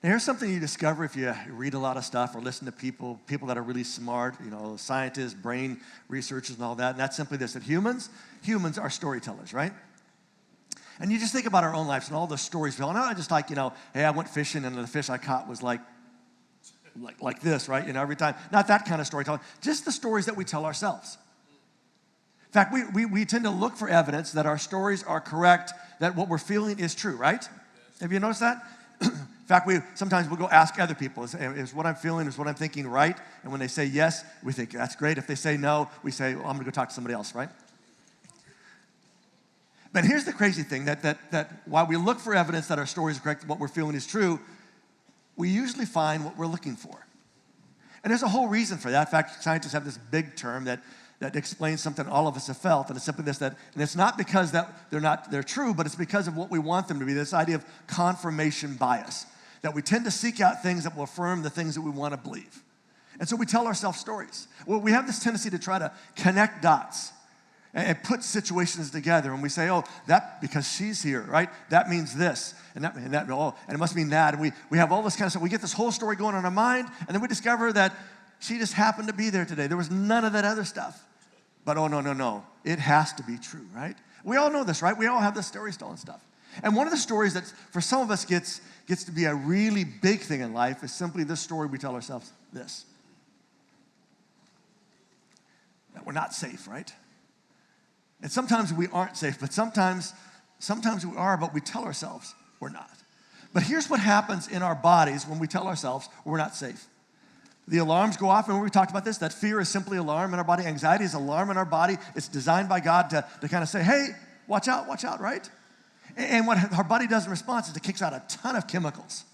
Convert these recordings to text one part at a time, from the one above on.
And here's something you discover if you read a lot of stuff or listen to people that are really smart, scientists, brain researchers and all that, and that's simply this, that humans are storytellers, right? And you just think about our own lives and all the stories. Well, not just like, hey, I went fishing and the fish I caught was like this, right? Every time. Not that kind of storytelling, just the stories that we tell ourselves. In fact, we tend to look for evidence that our stories are correct, that what we're feeling is true, right? Yes. Have you noticed that? In fact, sometimes we'll go ask other people, is what I'm feeling, is what I'm thinking right? And when they say yes, we think that's great. If they say no, we say, well, I'm going to go talk to somebody else, right? But here's the crazy thing, that while we look for evidence that our stories are correct, what we're feeling is true, we usually find what we're looking for. And there's a whole reason for that. In fact, scientists have this big term that explains something all of us have felt, and it's simply this, and it's not because that they're true, but it's because of what we want them to be, this idea of confirmation bias, that we tend to seek out things that will affirm the things that we want to believe. And so we tell ourselves stories. Well, we have this tendency to try to connect dots and put situations together, and we say, oh, that because she's here, right? That means this, and it must mean that, and we have all this kind of stuff. We get this whole story going on in our mind, and then we discover that she just happened to be there today. There was none of that other stuff. But oh, no, it has to be true, right? We all know this, right? We all have this story stolen stuff. And one of the stories that for some of us gets to be a really big thing in life is simply this story we tell ourselves, this. That we're not safe, right? And sometimes we aren't safe, but sometimes we are, but we tell ourselves we're not. But here's what happens in our bodies when we tell ourselves we're not safe. The alarms go off, and we talked about this, that fear is simply alarm in our body. Anxiety is alarm in our body. It's designed by God to kind of say, hey, watch out, right? And what our body does in response is it kicks out a ton of chemicals.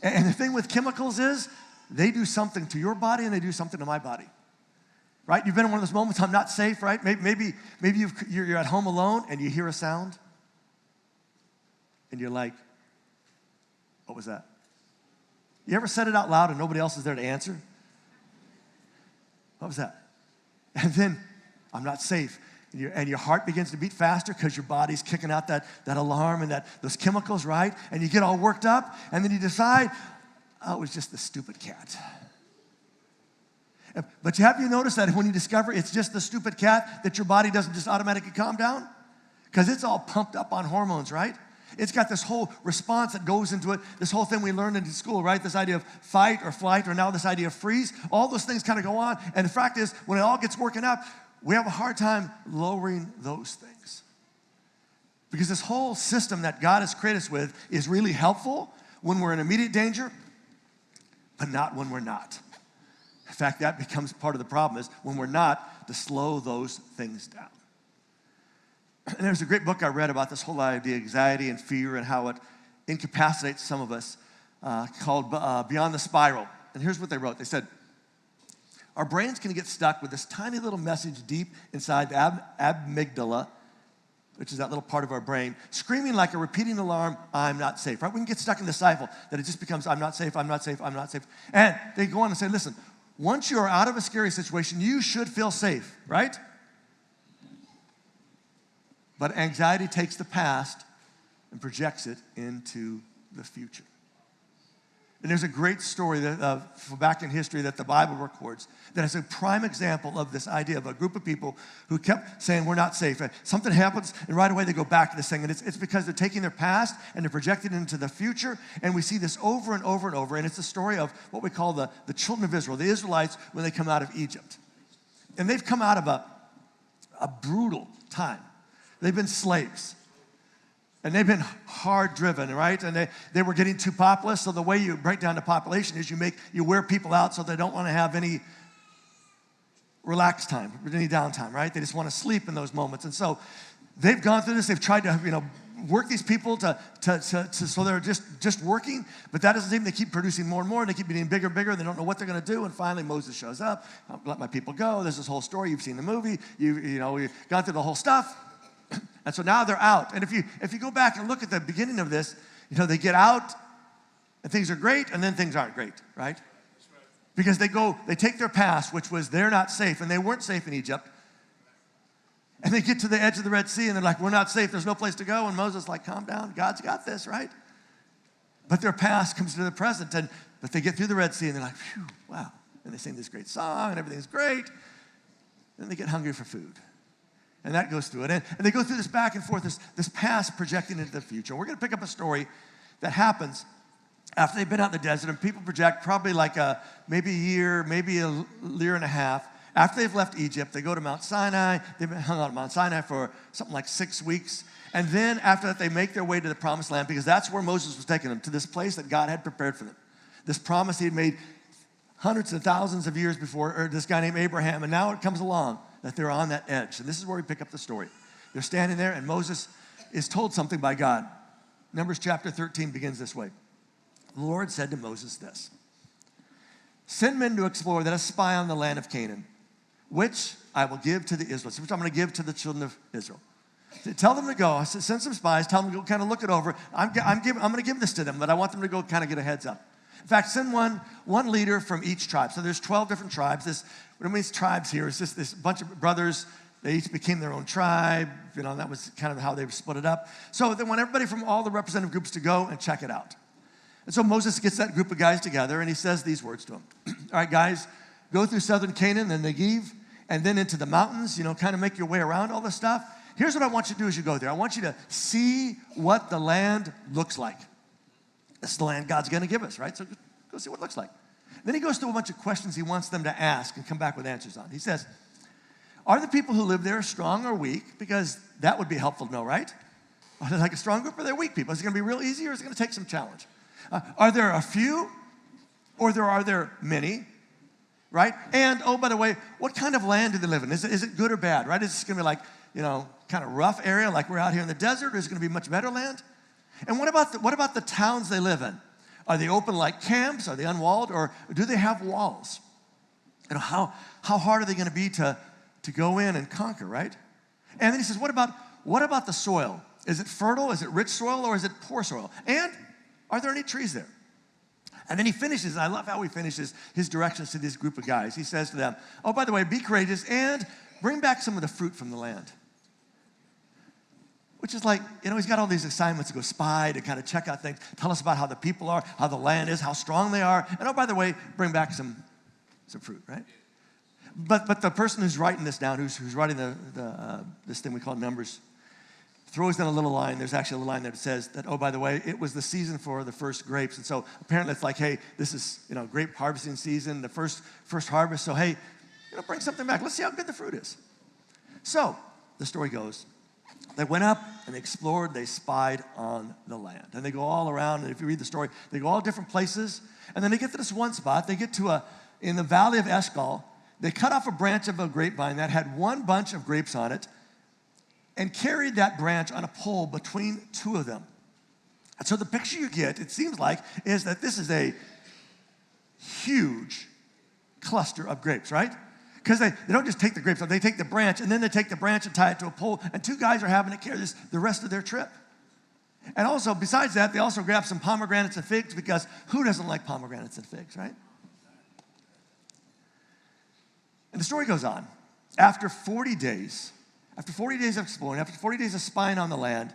And the thing with chemicals is they do something to your body and they do something to my body, right? You've been in one of those moments, I'm not safe, right? Maybe you're at home alone and you hear a sound and you're like, what was that? You ever said it out loud and nobody else is there to answer? What was that? And then, I'm not safe. And your heart begins to beat faster because your body's kicking out that alarm and those chemicals, right? And you get all worked up, and then you decide, oh, it was just the stupid cat. But have you noticed that when you discover it's just the stupid cat, that your body doesn't just automatically calm down? Because it's all pumped up on hormones, right? It's got this whole response that goes into it, this whole thing we learned in school, right? This idea of fight or flight, or now this idea of freeze. All those things kind of go on. And the fact is, when it all gets working up, we have a hard time lowering those things. Because this whole system that God has created us with is really helpful when we're in immediate danger, but not when we're not. In fact, that becomes part of the problem, is when we're not, to slow those things down. And there's a great book I read about this whole idea of anxiety and fear and how it incapacitates some of us, called Beyond the Spiral. And here's what they wrote. They said, our brains can get stuck with this tiny little message deep inside the amygdala, which is that little part of our brain, screaming like a repeating alarm, I'm not safe, right? We can get stuck in the cycle that it just becomes, I'm not safe, I'm not safe, I'm not safe. And they go on and say, listen, once you are out of a scary situation, you should feel safe, right? But anxiety takes the past and projects it into the future. And there's a great story back in history that the Bible records that is a prime example of this idea of a group of people who kept saying, we're not safe. And something happens, and right away they go back to this thing. And it's because they're taking their past and they're projecting it into the future. And we see this over and over and over. And it's the story of what we call the children of Israel, the Israelites, when they come out of Egypt. And they've come out of a brutal time. They've been slaves. And they've been hard driven, right? And they were getting too populous. So the way you break down the population is you wear people out so they don't want to have any relaxed time, any downtime, right? They just want to sleep in those moments. And so they've gone through this. They've tried to, work these people so they're just working, but that doesn't seem. They keep producing more and more, and they keep getting bigger and bigger, and they don't know what they're going to do. And finally, Moses shows up. I'll let my people go. There's this whole story. You've seen the movie. You've gone through the whole stuff. And so now they're out. And if you go back and look at the beginning of this, they get out and things are great, and then things aren't great, right? Because they take their past, which was they're not safe, and they weren't safe in Egypt. And they get to the edge of the Red Sea, and they're like, we're not safe, there's no place to go. And Moses is like, calm down, God's got this, right? But their past comes to the present, but they get through the Red Sea, and they're like, phew, wow. And they sing this great song, and everything's great. Then they get hungry for food. And that goes through it. And they go through this back and forth, this past projecting into the future. We're going to pick up a story that happens after they've been out in the desert, and people project probably like maybe a year, maybe a year and a half. After they've left Egypt, they go to Mount Sinai. They've been hung out at Mount Sinai for something like 6 weeks. And then after that, they make their way to the promised land, because that's where Moses was taking them, to this place that God had prepared for them. This promise he had made hundreds of thousands of years before, or this guy named Abraham, and now it comes along that they're on that edge. And this is where we pick up the story. They're standing there, and Moses is told something by God. Numbers chapter 13 begins this way. The Lord said to Moses this: send men to explore, that spy on the land of Canaan, which I will give to the Israelites, which I'm going to give to the children of Israel. Tell them to go. I said, send some spies. Tell them to go kind of look it over. I'm going to give this to them, but I want them to go kind of get a heads up. In fact, send one leader from each tribe. So there's 12 different tribes. What it means tribes here is just this bunch of brothers. They each became their own tribe. That was kind of how they split it up. So they want everybody from all the representative groups to go and check it out. And so Moses gets that group of guys together, and he says these words to them. All right, guys, go through southern Canaan and Negev, and then into the mountains, kind of make your way around all this stuff. Here's what I want you to do as you go there. I want you to see what the land looks like. This is the land God's going to give us, right? So go see what it looks like. Then he goes through a bunch of questions he wants them to ask and come back with answers on. He says, are the people who live there strong or weak? Because that would be helpful to know, right? Are they like a strong group, or are they weak people? Is it going to be real easy, or is it going to take some challenge? Are there a few, or are there many? Right? And, oh, by the way, what kind of land do they live in? Is it good or bad, right? Is this going to be like, kind of rough area like we're out here in the desert, or is it going to be much better land? And what about the towns they live in? Are they open like camps? Are they unwalled, or do they have walls? How hard are they going to be to go in and conquer, right? And then he says, what about the soil? Is it fertile? Is it rich soil, or is it poor soil? And are there any trees there? And then he finishes, and I love how he finishes his directions to this group of guys. He says to them, oh, by the way, be courageous and bring back some of the fruit from the land. Which is like, he's got all these assignments to go spy, to kind of check out things, tell us about how the people are, how the land is, how strong they are. And oh, by the way, bring back some fruit, right? But the person who's writing this down, who's writing this thing we call Numbers, throws in a little line. There's actually a line that says that, oh, by the way, it was the season for the first grapes. And so apparently it's like, hey, this is, grape harvesting season, the first harvest. So, hey, bring something back. Let's see how good the fruit is. So the story goes, they went up and they explored, they spied on the land. And they go all around, and if you read the story, they go all different places. And then they get to this one spot. They get to in the valley of Eshcol, they cut off a branch of a grapevine that had one bunch of grapes on it, and carried that branch on a pole between two of them. And so the picture you get, it seems like, is that this is a huge cluster of grapes, right? Because they don't just take the grapes, they take the branch, and then they take the branch and tie it to a pole, and two guys are having to carry this the rest of their trip. And also, besides that, they also grab some pomegranates and figs, because who doesn't like pomegranates and figs, right? And the story goes on. After 40 days of exploring, after 40 days of spying on the land,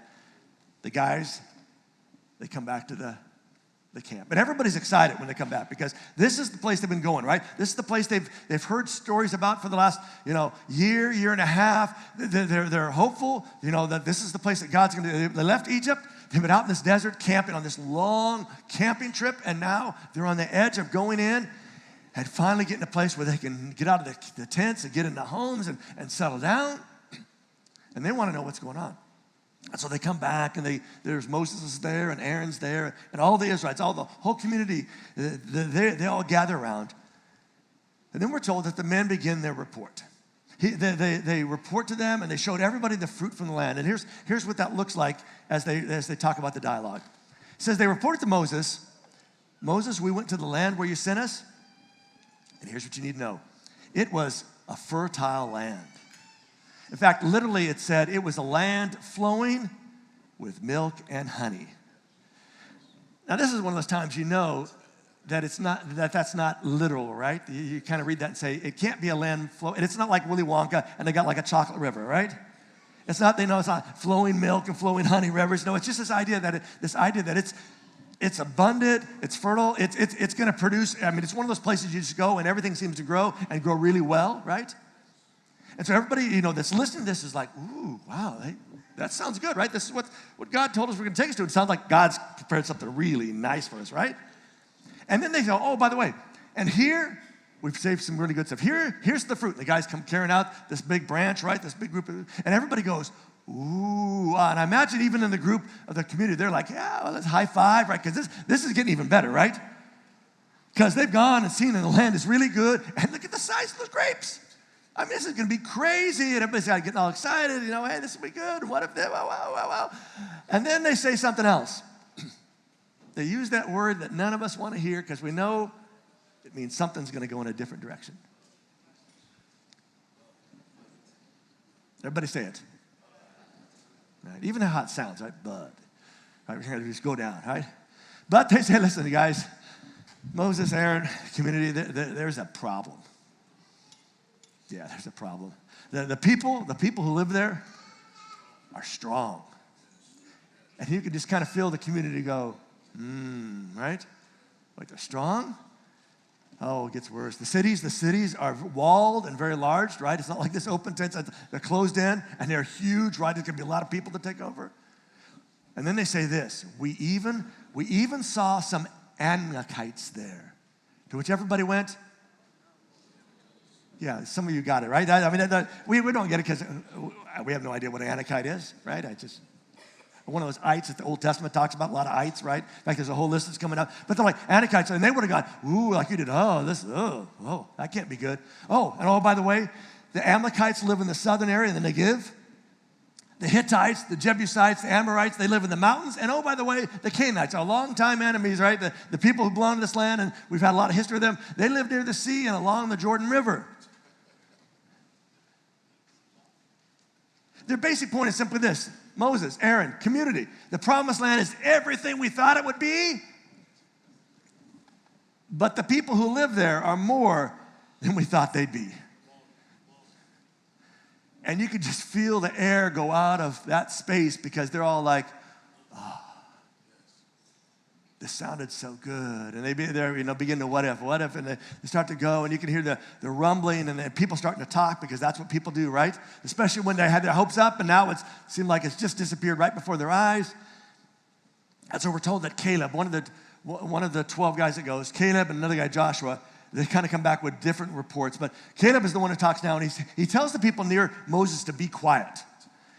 the guys, they come back to the camp. And everybody's excited when they come back, because this is the place they've been going, right? This is the place they've heard stories about for the last, year and a half. They're hopeful, that this is the place that God's going to do. They left Egypt. They've been out in this desert camping on this long camping trip, and now they're on the edge of going in and finally getting a place where they can get out of the tents and get into homes and settle down. And they want to know what's going on. And so they come back, and there's Moses is there, and Aaron's there, and all the Israelites, all the whole community, they all gather around. And then we're told that the men begin their report. They report to them, and they showed everybody the fruit from the land. And here's what that looks like as they talk about the dialogue. It says, they reported to Moses, Moses, we went to the land where you sent us. And here's what you need to know. It was a fertile land. In fact, literally it said it was a land flowing with milk and honey. Now, this is one of those times that that's not literal, right? You kind of read that and say, it can't be a land flowing. And it's not like Willy Wonka and they got like a chocolate river, right? It's not, it's not flowing milk and flowing honey rivers. No, it's just this idea that It's abundant, it's fertile, it's going to produce, I mean, it's one of those places you just go and everything seems to grow and grow really well, right? And so everybody, that's listening to this is like, ooh, wow, that sounds good, right? This is what God told us we're going to take us to. It sounds like God's prepared something really nice for us, right? And then they go, oh, by the way, and here, we've saved some really good stuff. Here's the fruit. The guys come carrying out this big branch, right? This big group, and everybody goes, ooh. And I imagine even in the group of the community, they're like, yeah, well, let's high five, right? Because this is getting even better, right? Because they've gone and seen and the land is really good. And look at the size of those grapes. I mean, this is going to be crazy, and everybody's getting all excited, hey, this will be good. What if they, wow. And then they say something else. They use that word that none of us want to hear because we know it means something's going to go in a different direction. Everybody say it. Right? Even how it sounds, right? Bud. Right? We're going to just go down, right? But they say, listen, guys, Moses, Aaron, community, there's a problem. Yeah, there's a problem. The people who live there are strong. And you can just kind of feel the community go, right? Like they're strong. Oh, it gets worse. The cities are walled and very large, right? It's not like this open tents. They're closed in and they're huge, right? There's going to be a lot of people to take over. And then they say this, we even saw some Anakites there. To which everybody went, yeah, some of you got it, right? I mean, we don't get it because we have no idea what an Anakite is, right? One of those ites that the Old Testament talks about, a lot of ites, right? In fact, there's a whole list that's coming up. But they're like Anakites, and they would have gone, ooh, like you did, that can't be good. And by the way, the Amalekites live in the southern area in the Negev. The Hittites, the Jebusites, the Amorites, they live in the mountains. And by the way, the Canaanites, our longtime enemies, right? The people who belong to this land, and we've had a lot of history with them, they live near the sea and along the Jordan River. Their basic point is simply this. Moses, Aaron, community. The promised land is everything we thought it would be, but the people who live there are more than we thought they'd be. And you could just feel the air go out of that space because they're all like, oh, this sounded so good. And they begin to what if, and they start to go, and you can hear the rumbling, and then people starting to talk because that's what people do, right? Especially when they had their hopes up, and now it seemed like it's just disappeared right before their eyes. And so we're told that Caleb, one of the 12 guys that goes, Caleb and another guy, Joshua, they kind of come back with different reports. But Caleb is the one who talks now, and he tells the people near Moses to be quiet.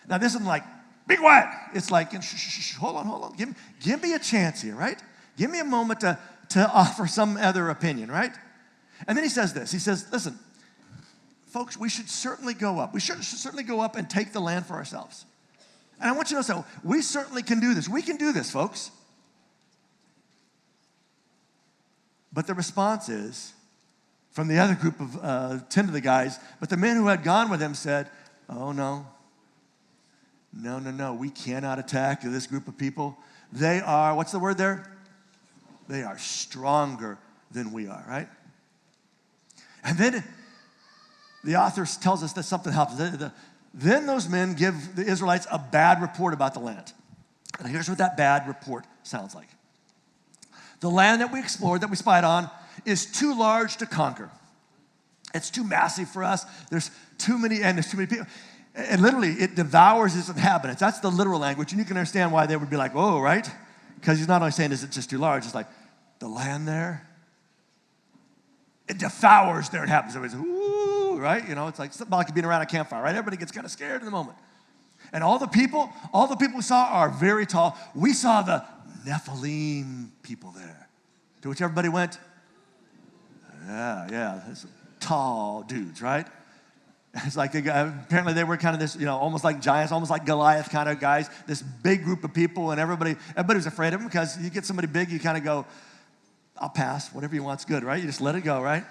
Now, this isn't like, be quiet. It's like, shh, hold on. Give me a chance here, right? Give me a moment to offer some other opinion, right? And then he says this. He says, listen, folks, we should certainly go up. We should certainly go up and take the land for ourselves. And I want you to know, we certainly can do this. We can do this, folks. But the response is, from the other group of 10 of the guys, but the men who had gone with him said, oh, no, we cannot attack this group of people. They are, what's the word there? They are stronger than we are, right? And then the author tells us that something happens. Then those men give the Israelites a bad report about the land. And here's what that bad report sounds like. The land that we explored, that we spied on, is too large to conquer. It's too massive for us. There's too many people. And literally, it devours its inhabitants. That's the literal language. And you can understand why they would be like, oh, right? Because he's not only saying, is it just too large? It's like, the land there, it devours their inhabitants. Everybody's, ooh, right? It's like something like being around a campfire, right? Everybody gets kind of scared in the moment. And all the people we saw are very tall. We saw the Nephilim people there. To which everybody went, yeah, that's tall dudes, right? It's like apparently they were kind of this, almost like giants, almost like Goliath kind of guys, this big group of people, and everybody was afraid of them because you get somebody big, you kind of go, I'll pass, whatever you want's good, right? You just let it go, right?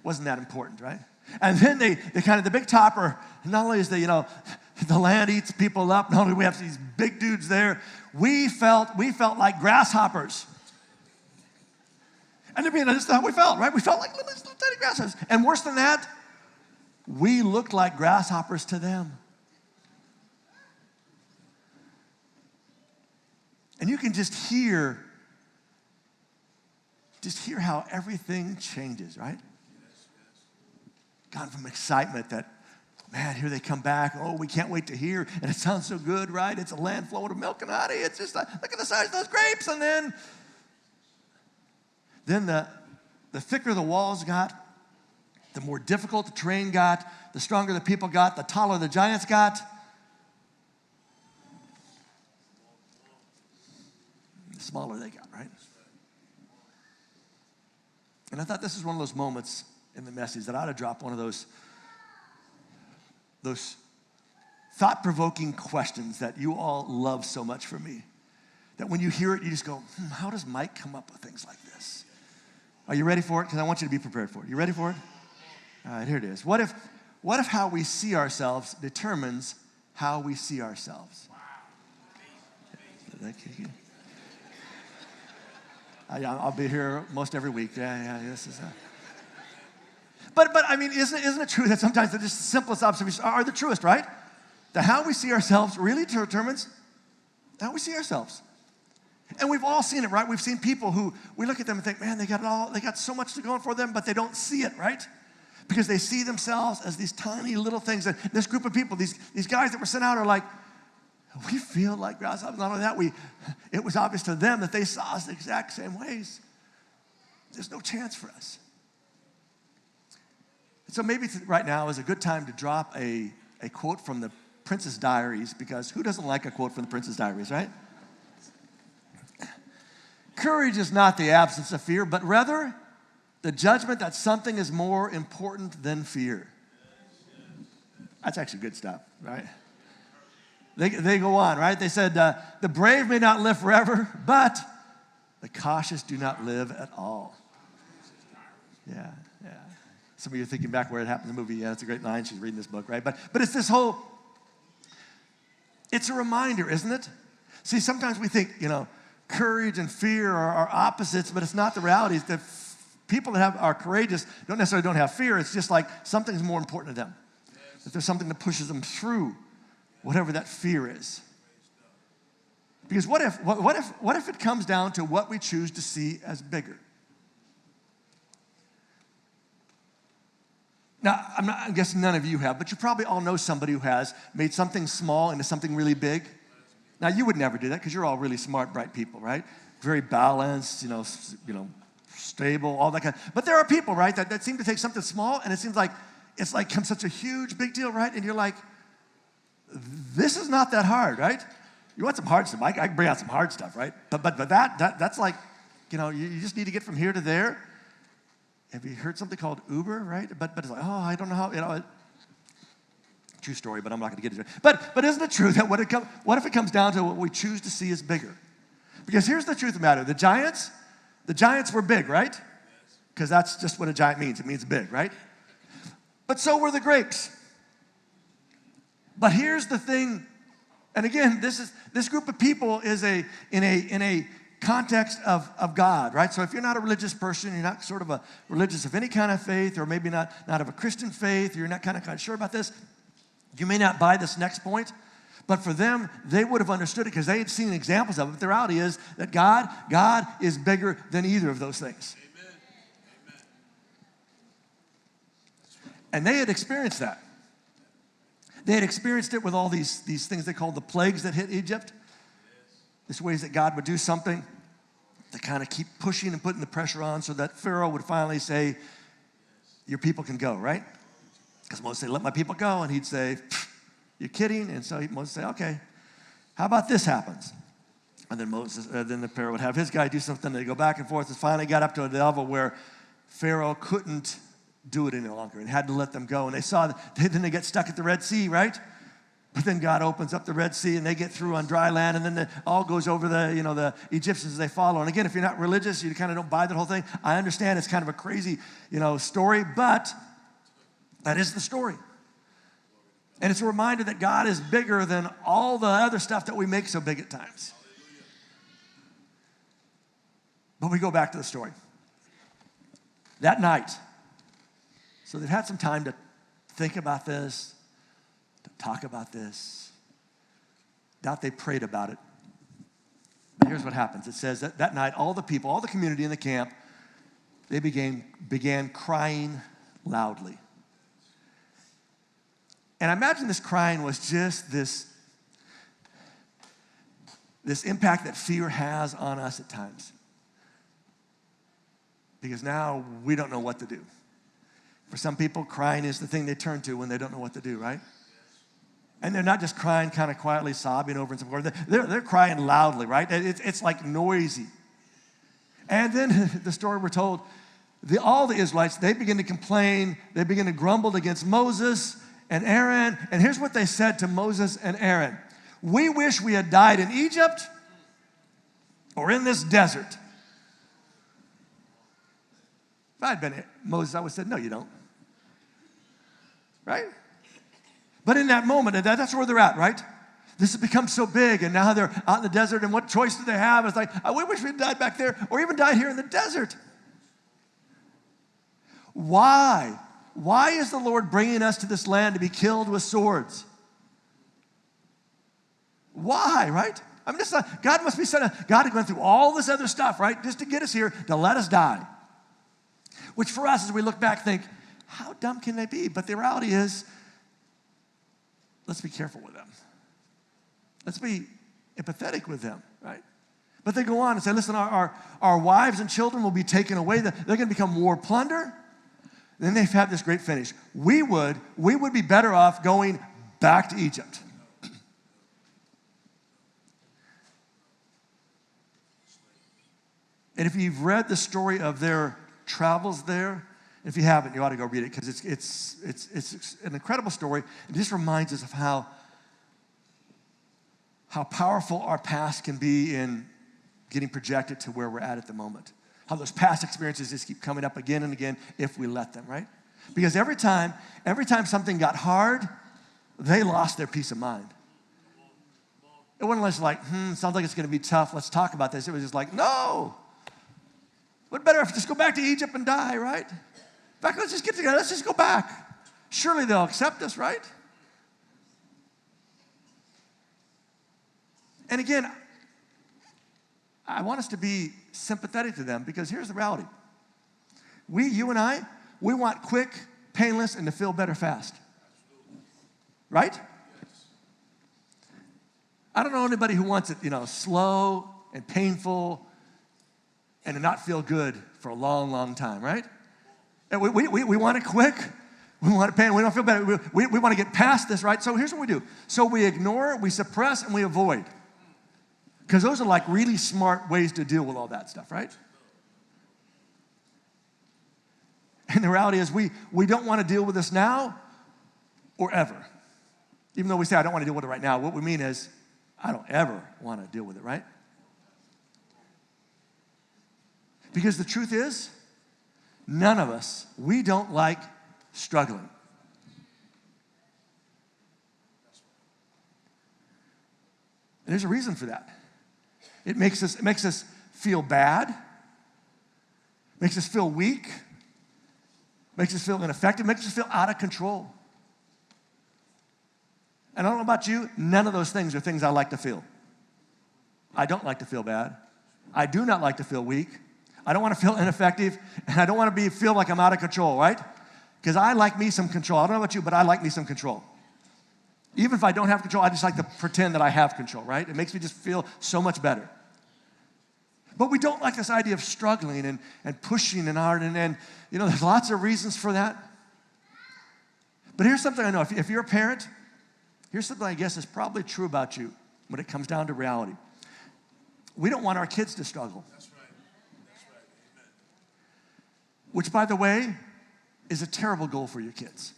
Wasn't that important, right? And then they kind of, the big topper, not only is the land eats people up, not only do we have these big dudes there, we felt like grasshoppers. And this is how we felt, right? We felt like little tiny grasshoppers. And worse than that, we looked like grasshoppers to them. And you can just hear just hear how everything changes, right? Gone from excitement that, man, here they come back. Oh, we can't wait to hear. And it sounds so good, right? It's a land flowing with milk and honey. It's just like, look at the size of those grapes. And then the thicker the walls got, the more difficult the terrain got, the stronger the people got, the taller the giants got. The smaller they got, right? And I thought this is one of those moments in the message that I ought to drop one of those thought-provoking questions that you all love so much from me. That when you hear it, you just go, how does Mike come up with things like this? Are you ready for it? Because I want you to be prepared for it. You ready for it? All right, here it is. What if how we see ourselves determines how we see ourselves? I'll be here most every week. Yeah, this is But I mean, isn't it true that sometimes the just simplest observations are the truest, right? That how we see ourselves really determines how we see ourselves. And we've all seen it, right? We've seen people who, we look at them and think, man, they got so much to go for them, but they don't see it, right? Because they see themselves as these tiny little things. And this group of people, these guys that were sent out are like, we feel like grasshoppers. Not only that, it was obvious to them that they saw us the exact same ways. There's no chance for us. So maybe right now is a good time to drop a quote from the Princess Diaries, because who doesn't like a quote from the Princess Diaries, right? Courage is not the absence of fear, but rather the judgment that something is more important than fear. That's actually good stuff, right? They go on, right? They said, the brave may not live forever, but the cautious do not live at all. Yeah. Some of you are thinking back where it happened in the movie. Yeah, that's a great line. She's reading this book, right? But it's this whole, it's a reminder, isn't it? See, sometimes we think, courage and fear are opposites, but it's not the reality. It's that people that are courageous don't have fear. It's just like something's more important to them. Yes. That there's something that pushes them through whatever that fear is. Because what if it comes down to what we choose to see as bigger? Now, I'm guessing none of you have, but you probably all know somebody who has made something small into something really big. Now, you would never do that because you're all really smart, bright people, right? Very balanced, stable, all that kind of. But there are people, right, that seem to take something small and it seems like it's like such a huge, big deal, right? And you're like, this is not that hard, right? You want some hard stuff? I can bring out some hard stuff, right? But that's like, you just need to get from here to there. Have you heard something called Uber, right? But it's like, I don't know how, true story, but I'm not going to get into it. But isn't it true that what if it comes down to what we choose to see as bigger? Because here's the truth of the matter. The giants were big, right? Because that's just what a giant means. It means big, right? But so were the grapes. But here's the thing, and again, this group of people is in a context of God, right? So if you're not a religious person, you're not sort of a religious of any kind of faith, or maybe not of a Christian faith, you're not kind of sure about this, you may not buy this next point, but for them, they would have understood it because they had seen examples of it. But the reality is that God is bigger than either of those things. Amen. And they had experienced that. They had experienced it with all these things they called the plagues that hit Egypt. These ways that God would do something to kind of keep pushing and putting the pressure on so that Pharaoh would finally say, your people can go, right? Because Moses said, let my people go. And he'd say, you're kidding? And so Moses would say, okay, how about this happens? And then then the Pharaoh would have his guy do something. They go back and forth. And finally got up to a level where Pharaoh couldn't do it any longer and had to let them go. And then they get stuck at the Red Sea, right? But then God opens up the Red Sea and they get through on dry land, and then it all goes over the Egyptians as they follow. And again, if you're not religious, you kind of don't buy the whole thing. I understand it's kind of a crazy, story, but that is the story. And it's a reminder that God is bigger than all the other stuff that we make so big at times. But we go back to the story. That night, so they've had some time to think about this, to talk about this. Doubt they prayed about it. But here's what happens. It says that night, all the people, all the community in the camp, they began crying loudly. And I imagine this crying was just this impact that fear has on us at times. Because now we don't know what to do. For some people, crying is the thing they turn to when they don't know what to do, right? And they're not just crying kind of quietly, sobbing over and so forth. They're crying loudly, right? It's like noisy. And then the story we're told, all the Israelites, they begin to complain. They begin to grumble against Moses and Aaron. And here's what they said to Moses and Aaron. We wish we had died in Egypt or in this desert. If I had been Moses, I would have said, no, you don't. Right? But in that moment, and that's where they're at, right? This has become so big, and now they're out in the desert, and what choice do they have? It's like, we wish we had died back there, or even died here in the desert. Why? Why is the Lord bringing us to this land to be killed with swords? Why, right? I mean, God must be God had gone through all this other stuff, right? Just to get us here, to let us die. Which for us, as we look back, think, how dumb can they be? But the reality is, let's be careful with them. Let's be empathetic with them, right? But they go on and say, listen, our wives and children will be taken away. They're going to become war plunder. Then they've had this great finish. We would be better off going back to Egypt. And if you've read the story of their travels there, if you haven't, you ought to go read it because it's an incredible story. It just reminds us of how powerful our past can be in getting projected to where we're at the moment. How those past experiences just keep coming up again and again if we let them, right? Because every time something got hard, they lost their peace of mind. It wasn't just like, sounds like it's going to be tough. Let's talk about this. It was just like, no. What better if we just go back to Egypt and die, right? In fact, let's just get together. Let's just go back. Surely they'll accept us, right? And again, I want us to be sympathetic to them because here's the reality. You and I, we want quick, painless, and to feel better fast. Right? I don't know anybody who wants it, slow and painful and to not feel good for a long, long time, right? And we want it quick. We want it pain. We don't feel better. We want to get past this, right? So here's what we do. So we ignore, we suppress, and we avoid. Because those are like really smart ways to deal with all that stuff, right? And the reality is we don't want to deal with this now or ever. Even though we say, I don't want to deal with it right now, what we mean is, I don't ever want to deal with it, right? Because the truth is, none of us, we don't like struggling. And there's a reason for that. It makes us feel bad, makes us feel weak, makes us feel ineffective, makes us feel out of control. And I don't know about you, none of those things are things I like to feel. I don't like to feel bad. I do not like to feel weak. I don't want to feel ineffective, and I don't want to feel like I'm out of control, right? Because I like me some control. I don't know about you, but I like me some control. Even if I don't have control, I just like to pretend that I have control, right? It makes me just feel so much better. But we don't like this idea of struggling and pushing and hard, and there's lots of reasons for that. But here's something I know. If you're a parent, here's something I guess is probably true about you when it comes down to reality. We don't want our kids to struggle. That's right. Amen. Which, by the way, is a terrible goal for your kids.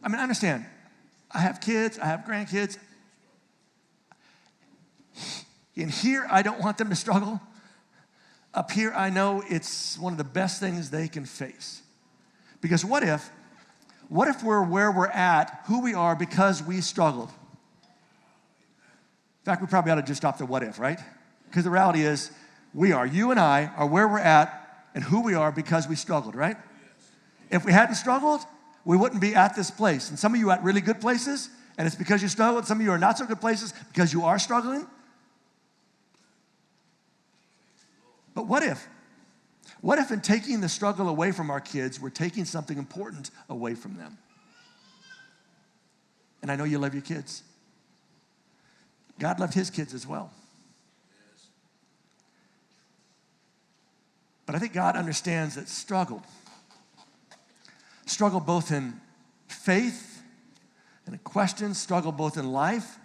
I mean, I understand. I have kids. I have grandkids. In here, I don't want them to struggle. Up here, I know it's one of the best things they can face. Because what if we're where we're at, who we are, because we struggled? In fact, we probably ought to just stop the what if, right? Because the reality is, you and I are where we're at and who we are because we struggled, right? If we hadn't struggled, we wouldn't be at this place. And some of you are at really good places, and it's because you struggled. Some of you are not so good places because you are struggling. But what if? What if in taking the struggle away from our kids, we're taking something important away from them? And I know you love your kids. God loved his kids as well. But I think God understands that struggle both in faith and in questions, struggle both in life,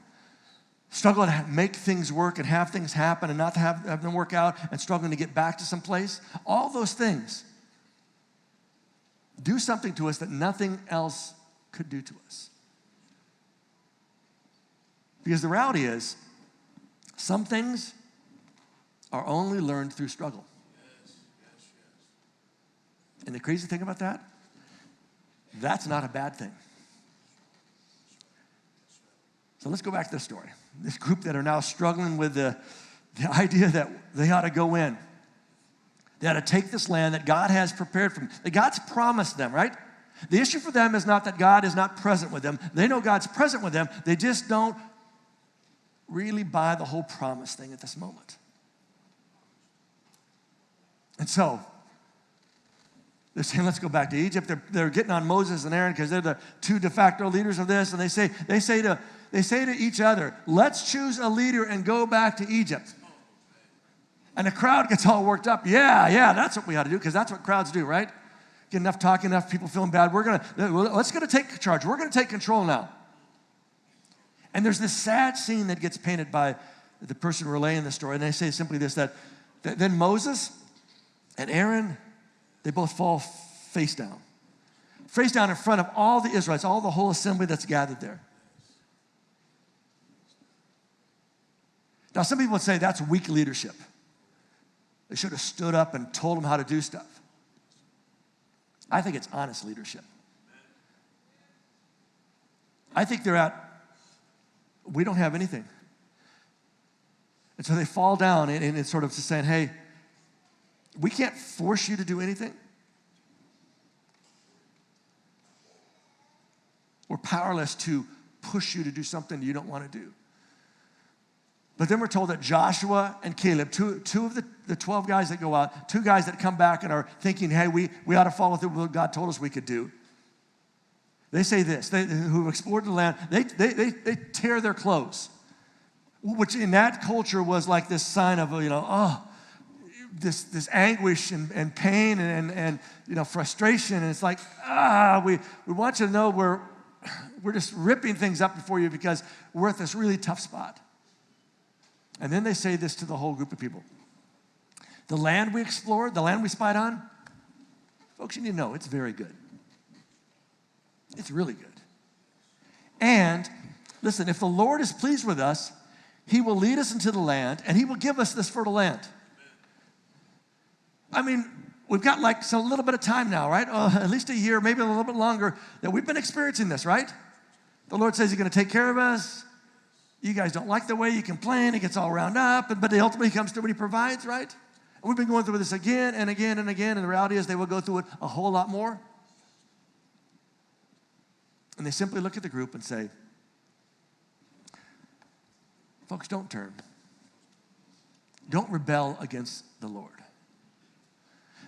struggle to make things work and have things happen and not to have them work out, and struggling to get back to some place. All those things do something to us that nothing else could do to us. Because the reality is, some things are only learned through struggle. And the crazy thing about that, that's not a bad thing. So let's go back to this story. This group that are now struggling with the idea that they ought to go in. They ought to take this land that God has prepared for them, that God's promised them, right? The issue for them is not that God is not present with them. They know God's present with them. They just don't really buy the whole promise thing at this moment. And so, they're saying, let's go back to Egypt. They're getting on Moses and Aaron because they're the two de facto leaders of this. And they say to each other, let's choose a leader and go back to Egypt. And the crowd gets all worked up. Yeah, that's what we ought to do, because that's what crowds do, right? Get enough talking, enough people feeling bad. Let's take charge. We're going to take control now. And there's this sad scene that gets painted by the person relaying the story. And they say simply this, that then Moses and Aaron, they both fall face down in front of all the Israelites, all the whole assembly that's gathered there. Now, some people would say that's weak leadership. They should have stood up and told them how to do stuff. I think it's honest leadership. I think we don't have anything. And so they fall down, and it's sort of just saying, hey, we can't force you to do anything. We're powerless to push you to do something you don't want to do. But then we're told that Joshua and Caleb, two of the 12 guys that go out, two guys that come back and are thinking, hey, we ought to follow through what God told us we could do. They say this, who explored the land, they tear their clothes, which in that culture was like this sign of, this anguish and pain and frustration. And it's like, we want you to know we're just ripping things up before you because we're at this really tough spot. And then they say this to the whole group of people. The land we explored, the land we spied on, folks, you need to know, it's very good. It's really good. And listen, if the Lord is pleased with us, he will lead us into the land and he will give us this fertile land. I mean, we've got a little bit of time now, right? At least a year, maybe a little bit longer, that we've been experiencing this, right? The Lord says he's going to take care of us. You guys don't like the way you complain. It gets all wound up, but ultimately he comes through what he provides, right? And we've been going through this again and again and again, and the reality is they will go through it a whole lot more. And they simply look at the group and say, folks, don't turn. Don't rebel against the Lord.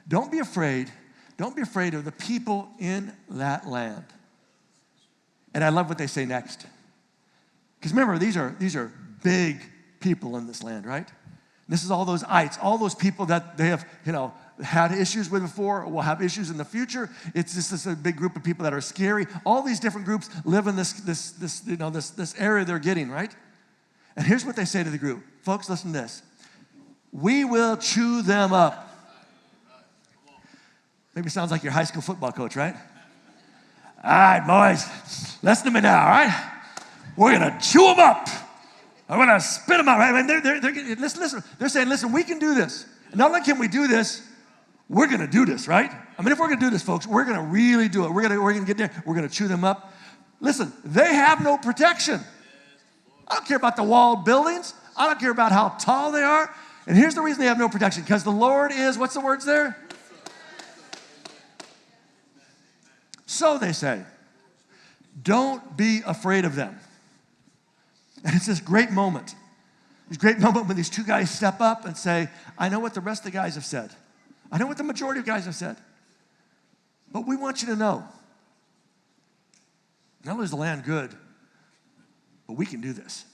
Don't be afraid. Don't be afraid of the people in that land. And I love what they say next. Because remember, these are big people in this land, right? This is all those ites, all those people that they have, had issues with before or will have issues in the future. It's just this big group of people that are scary. All these different groups live in this area they're getting, right? And here's what they say to the group. Folks, listen to this. We will chew them up. Maybe sounds like your high school football coach, right? All right, boys, listen to me now, all right? We're going to chew them up. I'm going to spit them out, right? I mean, listen. They're saying, listen, we can do this. And not only can we do this, we're going to do this, right? I mean, if we're going to do this, folks, we're going to really do it. We're going to get there. We're going to chew them up. Listen, they have no protection. I don't care about the walled buildings. I don't care about how tall they are. And here's the reason they have no protection. Because the Lord is, what's the words there? So they say, don't be afraid of them. And it's this great moment This great moment when these two guys step up and say, I know what the rest of the guys have said. I know what the majority of guys have said. But we want you to know, not only is the land good, but we can do this.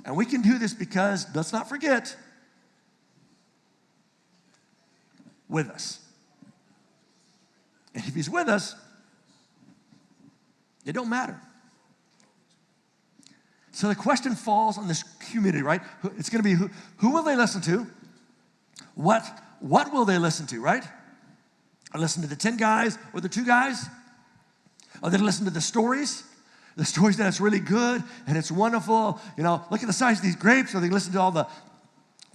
And we can do this because, let's not forget, with us. And if he's with us, it don't matter. So the question falls on this community, right? It's going to be who will they listen to? What will they listen to, right? Or listen to the 10 guys or the 2 guys? Are they listen to the stories that it's really good and it's wonderful? You know, look at the size of these grapes. Or they listen to all the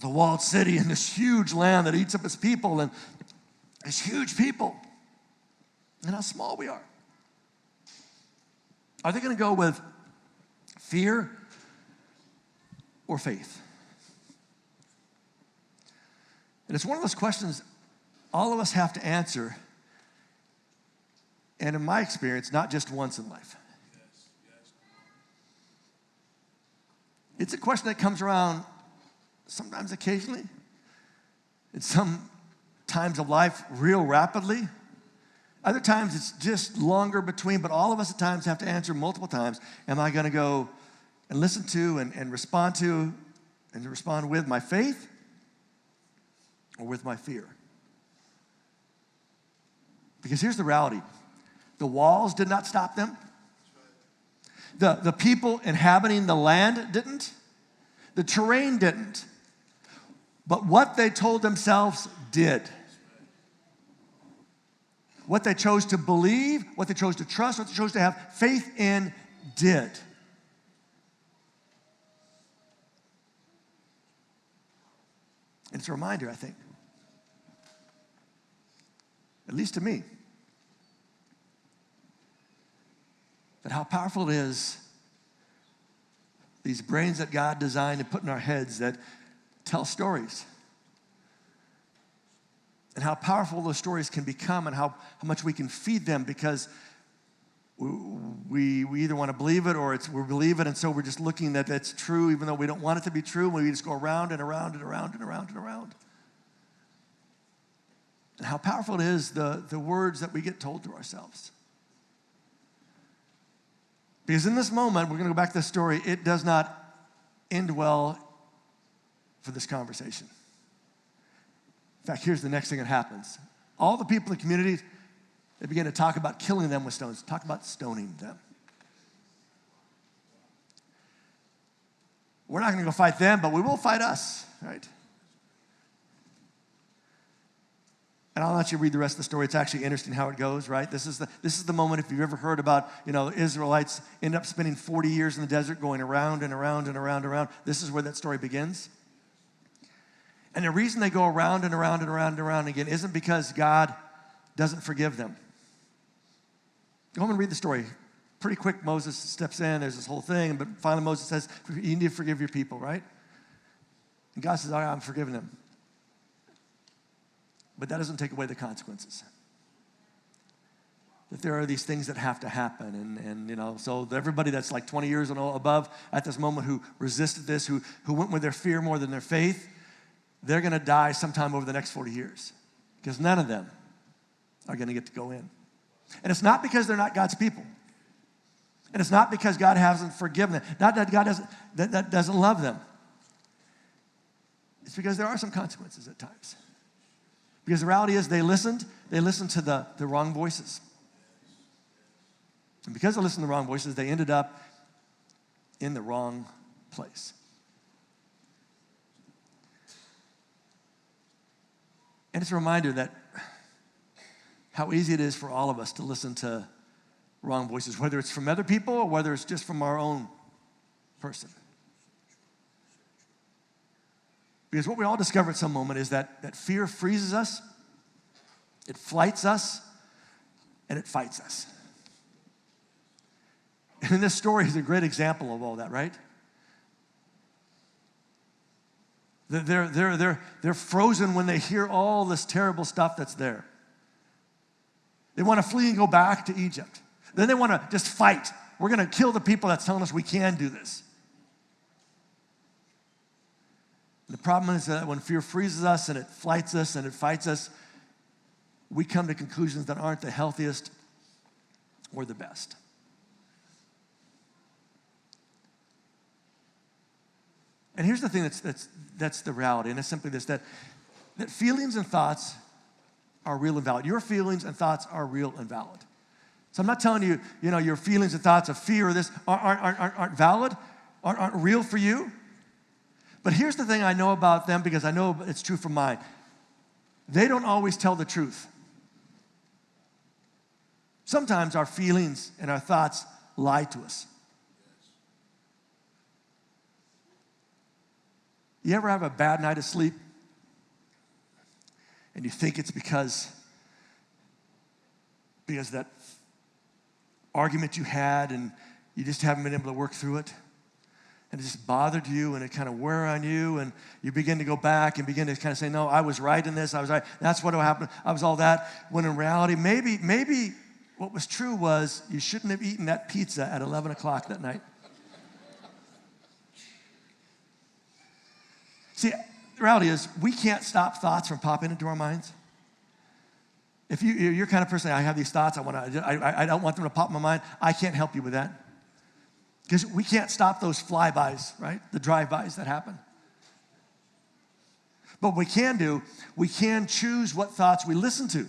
walled city and this huge land that eats up its people and this huge people and how small we are? Are they going to go with fear or faith? And it's one of those questions all of us have to answer. And in my experience, not just once in life. It's a question that comes around sometimes occasionally. In some times of life, real rapidly. Other times, it's just longer between, but all of us at times have to answer multiple times. Am I going to go and listen to and respond to and to respond with my faith or with my fear? Because here's the reality. The walls did not stop them. The people inhabiting the land didn't. The terrain didn't. But what they told themselves did. What they chose to believe, what they chose to trust, what they chose to have faith in did. And it's a reminder, I think, at least to me, that how powerful it is, these brains that God designed and put in our heads that tell stories. And how powerful those stories can become and how much we can feed them because we either want to believe it or we believe it, and so we're just looking that it's true even though we don't want it to be true. We just go around and around and around and around and around. And how powerful it is, the words that we get told to ourselves. Because in this moment, we're going to go back to this story, it does not end well for this conversation. In fact, here's the next thing that happens. All the people in the community, they begin to talk about killing them with stones, talk about stoning them. We're not going to go fight them, but we will fight us, right? And I'll let you read the rest of the story. It's actually interesting how it goes, right? This is the moment, if you've ever heard about, the Israelites end up spending 40 years in the desert going around and around and around and around. This is where that story begins. And the reason they go around and around and around and around again isn't because God doesn't forgive them. Go home and read the story. Pretty quick, Moses steps in. There's this whole thing. But finally, Moses says, you need to forgive your people, right? And God says, all right, I'm forgiving them. But that doesn't take away the consequences. That there are these things that have to happen. And so everybody that's like 20 years and above at this moment who resisted this, who went with their fear more than their faith, they're going to die sometime over the next 40 years because none of them are going to get to go in. And it's not because they're not God's people. And it's not because God hasn't forgiven them. Not that God doesn't love them. It's because there are some consequences at times. Because the reality is they listened to the wrong voices. And because they listened to the wrong voices, they ended up in the wrong place. And it's a reminder that how easy it is for all of us to listen to wrong voices, whether it's from other people or whether it's just from our own person. Because what we all discover at some moment is that fear freezes us, it flights us, and it fights us. And this story is a great example of all that, right? They're frozen when they hear all this terrible stuff that's there. They want to flee and go back to Egypt. Then they want to just fight. We're going to kill the people that's telling us we can do this. The problem is that when fear freezes us and it flights us and it fights us, we come to conclusions that aren't the healthiest or the best. And here's the thing that's the reality, and it's simply this, that feelings and thoughts are real and valid. Your feelings and thoughts are real and valid. So I'm not telling you, your feelings and thoughts of fear or this aren't valid, aren't real for you. But here's the thing I know about them, because I know it's true for mine. They don't always tell the truth. Sometimes our feelings and our thoughts lie to us. You ever have a bad night of sleep and you think it's because that argument you had and you just haven't been able to work through it? And it just bothered you and it kind of wear on you, and you begin to go back and begin to kind of say, no, I was right in this, I was right, that's what happened, I was all that. When in reality, maybe what was true was you shouldn't have eaten that pizza at 11 o'clock that night. See, the reality is we can't stop thoughts from popping into our minds. If you're kind of person, I have these thoughts, I don't want them to pop in my mind, I can't help you with that. Because we can't stop those flybys, right? The drive-bys that happen. But what we can choose what thoughts we listen to,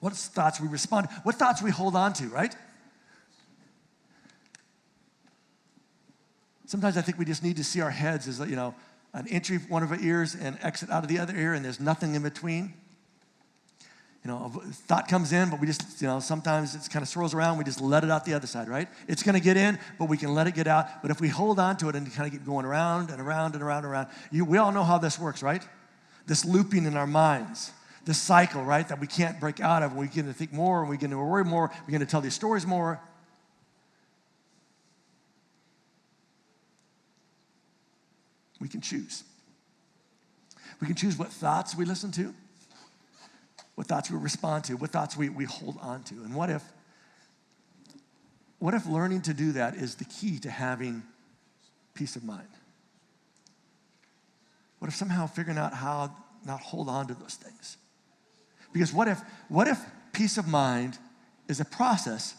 what thoughts we respond to, what thoughts we hold on to, right? Sometimes I think we just need to see our heads as, an entry one of our ears and exit out of the other ear, and there's nothing in between. A thought comes in, but we just, sometimes it kind of swirls around. We just let it out the other side, right? It's going to get in, but we can let it get out. But if we hold on to it and kind of keep going around and around and around and around, we all know how this works, right? This looping in our minds, this cycle, right, that we can't break out of. We begin to think more, and we begin to worry more. We begin to tell these stories more. We can choose. We can choose what thoughts we listen to, what thoughts we respond to, what thoughts we hold on to. And what if learning to do that is the key to having peace of mind? What if somehow figuring out how not hold on to those things? Because what if peace of mind is a process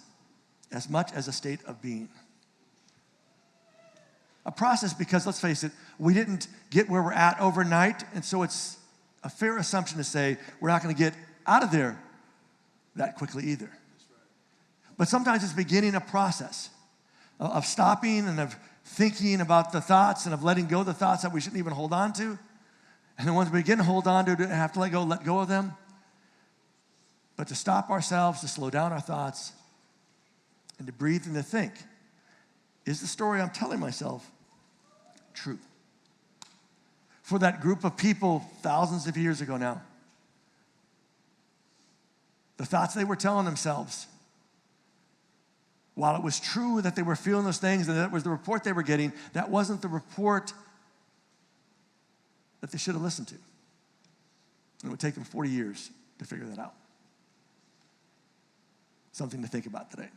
as much as a state of being? A process because, let's face it, we didn't get where we're at overnight, and so it's a fair assumption to say we're not going to get out of there that quickly either. But sometimes it's beginning a process of stopping and of thinking about the thoughts and of letting go of the thoughts that we shouldn't even hold on to. And then once we begin to hold on to it, have to let go of them. But to stop ourselves, to slow down our thoughts, and to breathe and to think, is the story I'm telling myself true? For that group of people thousands of years ago now, the thoughts they were telling themselves, while it was true that they were feeling those things and that was the report they were getting, that wasn't the report that they should have listened to. And it would take them 40 years to figure that out. Something to think about today.